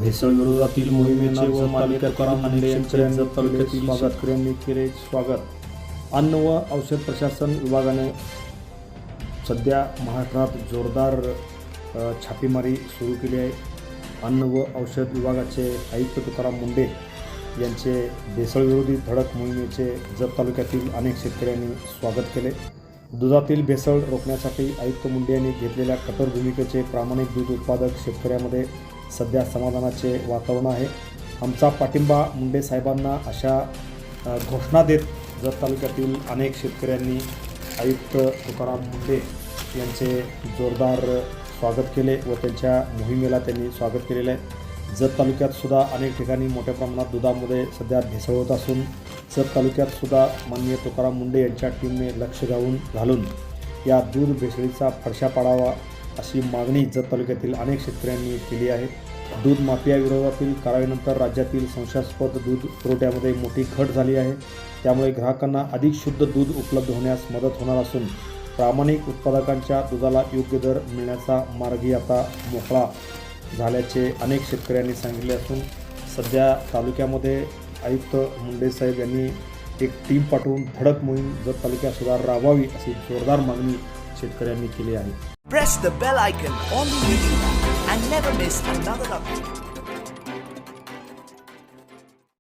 भेसळ विरोधातील मोहिमेचे व तालुक्यातील शेतकऱ्यांनी केले स्वागत। अन्न व औषध प्रशासन विभागाने सध्या महाराष्ट्रात जोरदार छापेमारी सुरू केली आहे। अन्न व औषध विभागाचे आयुक्त तुकाराम मुंढे यांचे भेसळविरोधी धडक मोहिमेचे जत तालुक्यातील अनेक शेतकऱ्यांनी स्वागत केले। दुधातील भेसळ रोखण्यासाठी आयुक्त मुंढे यांनी घेतलेल्या कठोर भूमिकेचे प्रामाणिक दूध उत्पादक शेतकऱ्यांमध्ये सध्या समाधानाचे वातावरण आहे। आमचा पाठिंबा मुंढे साहेबांना अशा घोषणा देत जत तालुक्यातील अनेक शेतकऱ्यांनी आयुक्त तुकाराम मुंढे यांचे जोरदार स्वागत केले व त्यांच्या मोहिमेला त्यांनी स्वागत केलेले आहे। जत तालुक्यात सुद्धा अनेक ठिकाणी मोठ्या प्रमाणात दुधामध्ये सध्या भेसळ होत असून जत तालुक्यात सुद्धा माननीय तुकाराम मुंढे यांच्या टीमने लक्ष घालून या दूध भेसळीचा फडशा पाडावा अशी मागणी जत तालुक्यातील अनेक शेतकऱ्यांनी केली आहे। दूध माफिया विरोधातील कारवाईनंतर राज्यातील संशयास्पद दूध पुरवठ्यामध्ये मोठी घट झाली आहे। त्यामुळे ग्राहकांना अधिक शुद्ध दूध उपलब्ध होण्यास मदत होणार असून प्रामाणिक उत्पादकांच्या दुधाला योग्य दर मिळण्याचा मार्गही आता मोकळा झाल्याचे अनेक शेतकऱ्यांनी सांगितले असून सध्या तालुक्यामध्ये आयुक्त मुंढे साहेब यांनी एक टीम पाठवून धडक मोहीम जत तालुक्यात सुद्धा राबवावी अशी जोरदार मागणी शेतकऱ्यांनी केली आहे। Press the bell icon on the YouTube and never miss another update.